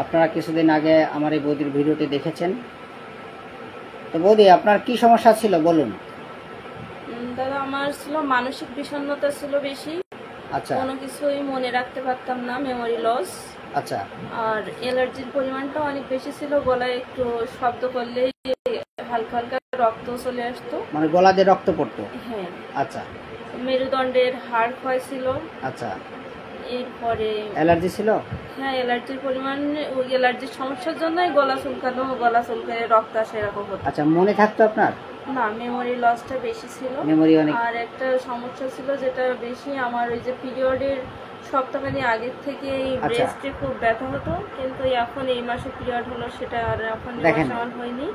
আপনারা কিছুদিন আগে আমার এই বৌদির ভিডিওটি দেখেছেন। তো বৌদি, আপনার কি সমস্যা ছিল বলুন। দাদা, আমার ছিল মানসিক বিষণ্ণতা ছিল বেশি। আচ্ছা। কোনো কিছুই মনে রাখতে পারতাম না, মেমোরি লস। আচ্ছা। আর অ্যালার্জির পরিমাণটা অনেক বেশি ছিল, গলায় একটু শব্দ করলেই হালকা হালকা রক্ত চলে আসতো, মানে গলা দিয়ে রক্ত পড়তো? হ্যাঁ। আচ্ছা। মেরুদণ্ডের হাড় ক্ষয় ছিল। আচ্ছা। এরপরে অ্যালার্জি ছিল? হ্যাঁ, অ্যালার্জির পরিমাণ, ওই অ্যালার্জির সমস্যার জন্যই গলা চুলকানো রক্ত আসে এরকম হতো। আচ্ছা, মনে থাকতো আপনার? না, মেমোরি লসটা বেশি ছিল। মেমোরি অনেক। আর একটা সমস্যা ছিল যেটা বেশি, আমার ওই যে পিরিয়ডের সপ্তাহখানি আগের থেকে ব্রেস্টে খুব ব্যথা হতো, কিন্তু এখন এই মাসে পিরিয়ড হলো, সেটা আর এখন আমার হয়নি।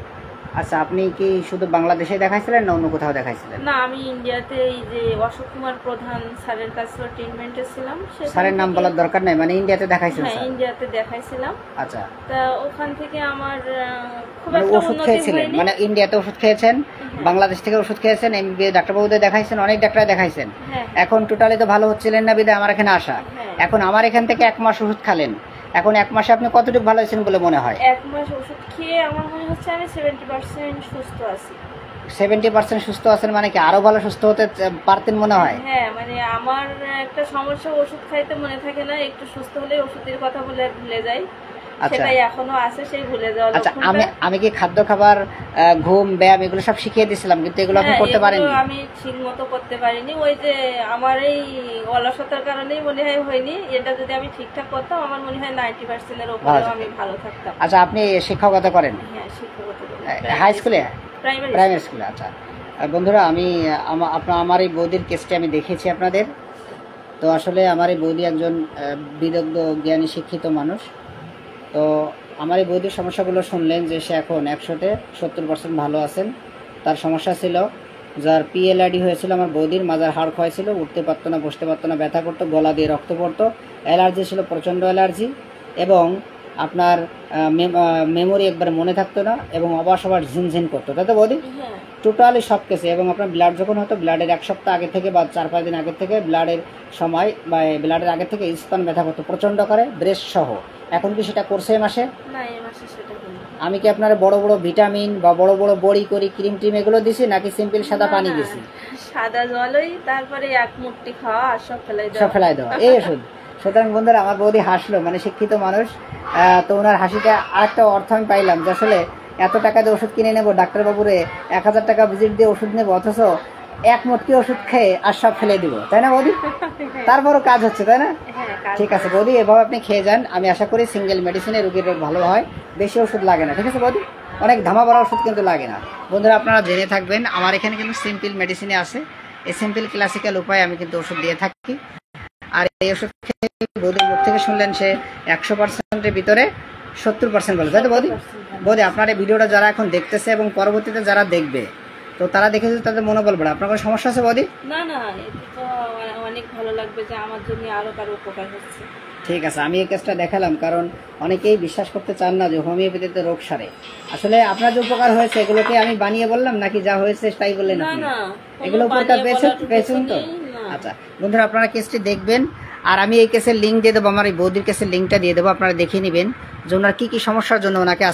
আচ্ছা, আপনি কি শুধু বাংলাদেশে দেখাইছিলেন না অন্য কোথাও দেখাইছিলেন? না, আমি ইন্ডিয়াতে এই যে অশোক কুমার প্রধান স্যারের কাছে ট্রিটমেন্টে ছিলাম। স্যারের নাম বলার দরকার নাই, মানে ইন্ডিয়াতে দেখাইছিলেন? হ্যাঁ, ইন্ডিয়াতে দেখাইছিলাম। আচ্ছা। তা ওখান থেকে আমার খুব একটা ওষুধ উন্নতি হয়নি। মানে ইন্ডিয়াতে ওষুধ খেয়েছেন, বাংলাদেশ থেকে ওষুধ খেয়েছেন, এমবিবিএস ডাক্তারবাবুদের দেখাইছেন, অনেক ডাক্তার দেখাইছেন, এখন টোটালি তো ভালো হচ্ছিলেন না, বিধায় আমার এখানে আসা। এখন আমার এখান থেকে 1 মাস ওষুধ খালেন, এখন 1 মাসে আপনি কতটুকু ভালো হয়েছেন বলে মনে হয়? 1 মাস ওষুধ খেয়ে আমার মনে হচ্ছে আমি 70% সুস্থ আছি। 70% সুস্থ আছেন মানে কি আরো ভালো সুস্থ হতে পারতেন মনে হয়? হ্যাঁ, মানে আমার একটা সমস্যা, ওষুধ খাইতে মনে থাকে না, একটু সুস্থ হলে ওষুধের কথা বলে ভুলে যাই। সেটাই এখনো আছে, সেই ভুলে যাওয়া। আচ্ছা, আমি কি খাদ্য খাবার, ঘুম, ব্যায়াম এগুলো সব শিখিয়ে দিয়েছিলাম, কিন্তু এগুলো আপনি করতে পারেননি? আমি ঠিক মতো করতে পারিনি, ওই যে আমার এই অলসতার কারণেই মনে হয় হয়নি। এটা যদি আমি ঠিকঠাক করতাম, আমার মনে হয় 90% এর উপরে আমি ভালো থাকতাম। আচ্ছা, আপনি শিক্ষকতা করেন? হ্যাঁ, শিক্ষকতা করি। হাই স্কুলে? প্রাইমারি স্কুলে। আচ্ছা বন্ধুরা, আমি আমার এই বৌদির কেসটি আমি দেখেছি আপনাদের। তো আসলে আমার এই বৌদি একজন বিদগ্ধ, জ্ঞানী, শিক্ষিত মানুষ। তো আমার এই বৌদির সমস্যাগুলো শুনলেন যে সে এখন 100-তে 70% ভালো আছেন। তার সমস্যা ছিল, যার পিএলআইডি হয়েছিল আমার বৌদির, মাজার হাড় ক্ষয় ছিল, উঠতে পারতো না, বসতে পারতো না, ব্যথা করতো, গলা দিয়ে রক্ত পড়তো, অ্যালার্জি ছিল, প্রচণ্ড অ্যালার্জি, এবং আপনার মেমোরি একবারে মনে থাকতো না, এবং অবাস ঝিনঝিন করতো, তাই তো বৌদি? টোটালি সব কেসে। এবং আপনার ব্লাড যখন হতো, ব্লাডের 1 সপ্তাহ আগে থেকে বা 4-5 দিন আগে থেকে, ব্লাডের সময় বা ব্লাডের আগে থেকে স্তন ব্যথা করতো প্রচণ্ড করে, ব্রেস্ট সহ। এখন কি সেটা করছে এই মাসে? না, এই মাসে সেটা হয়নি। আমি কি আপনার বড় বড় ভিটামিন বা বড় বড় বড়ি করি, ক্রিম টিম এগুলো দিছি, নাকি সিম্পল সাদা পানি দিছি? সাদা জলই, তারপরে 1 মুঠি খাওয়া আর সব ফেলাই দেওয়া, এই ওষুধ। সুতরাং বন্ধুরা, আমার বৌদি হাসলো, মানে শিক্ষিত মানুষ, তো ওনার হাসিটা আরেকটা অর্থ আমি পাইলাম যে আসলে এত টাকা দিয়ে ওষুধ কিনে নেবো, ডাক্তারবাবুরে 1000 টাকা ভিজিট দিয়ে ওষুধ নেবো, অথচ 1 মুঠি ওষুধ খেয়ে আর সব ফেলে দিব, তাই না বৌদি? তারপরও কাজ হচ্ছে, তাই না? ঠিক আছে বৌদি, এভাবে আপনি খেয়ে যান। আমি আশা করি সিঙ্গেল মেডিসিনে রোগীর রোগ ভালো হয়, বেশি ওষুধ লাগে না। ঠিক আছে বৌদি? অনেক ধামা বড়া ওষুধ কিন্তু লাগে না। বন্ধুরা, আপনারা জেনে থাকবেন, আমার এখানে কিন্তু সিম্পল মেডিসিনে আছে। এই সিম্পল ক্লাসিক্যাল উপায়ে আমি কিন্তু ওষুধ দিয়ে থাকি। আর এই ওষুধ খেয়ে বৌদির মুখ থেকে শুনলেন সে 100%-এর ভিতরে 70% বলে, তাই তো বৌদি? বৌদি, আপনার এই ভিডিওটা যারা এখন দেখতেছে এবং পরবর্তীতে যারা দেখবে, তো তারা দেখে যদি তাদের মনোবল বাড়ে। আপনার কোনো সমস্যা আছে বৌদি? না, এটা তো অনেক ভালো লাগবে যে আমার জন্য আরো কারো উপকার হচ্ছে। ঠিক আছে, আমি এই কেসটা দেখালাম কারণ অনেকেই বিশ্বাস করতে চান না যে হোমিওপ্যাথিতে রোগ সারে। আসলে আপনার যে উপকার হয়েছে এগুলোকে আমি বানিয়ে বললাম, নাকি যা হয়েছে তাই বললেন? না, এগুলো উপকার পেয়েছেন তো? আচ্ছা বন্ধুরা, আপনারা কেসটি দেখবেন, আর আমি এই কেসের লিঙ্ক দিয়ে দেবো, আমার এই বৌদির কেসের লিঙ্কটা দিয়ে দেবো, আপনারা দেখে নেবেন যে ওনার কী কী সমস্যার জন্য ওনাকে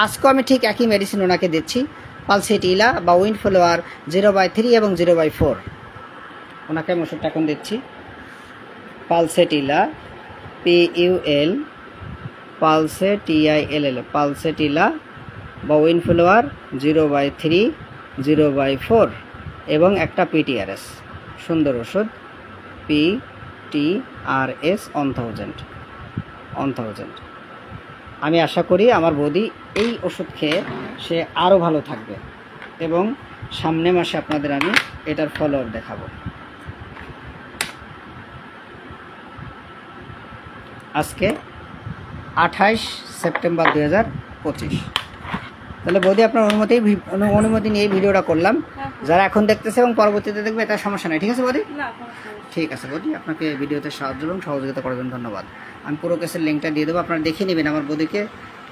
আজকেও আমি ঠিক একই মেডিসিন ওনাকে দিচ্ছি, পালসেটিলা বা উইন্ডফ্লাওয়ার 0/3 এবং 0/4। ওনাকে আমি ওষুধটা এখন দিচ্ছি, পালসেটিলা, PUL, PALSETILL, পালসেটিলা বা উইন্ডফ্লাওয়ার 0/3, 0/4 এবং একটা PTRS, সুন্দর ওষুধ, PTRS 1000। আমি আশা করি আমার বৌদি এই ওষুধ খেয়ে সে আরও ভালো থাকবে, এবং সামনে মাসে আপনাদের আমি এটার ফলোআপ দেখাবো। আজকে 28 সেপ্টেম্বর 2025। তাহলে বৌদি, আপনার অনুমতি নিয়ে ভিডিওটা করলাম। যারা এখন দেখতেছে এবং পরবর্তীতে দেখবে, এটা সমস্যা নাই। ঠিক আছে বৌদি? ঠিক আছে বৌদি, আপনাকে ভিডিওতে সাহায্য এবং সহযোগিতা করার জন্য ধন্যবাদ। আমি পুরো কেসের লিঙ্কটা দিয়ে দেবো, আপনারা দেখে নেবেন আমার বৌদিকে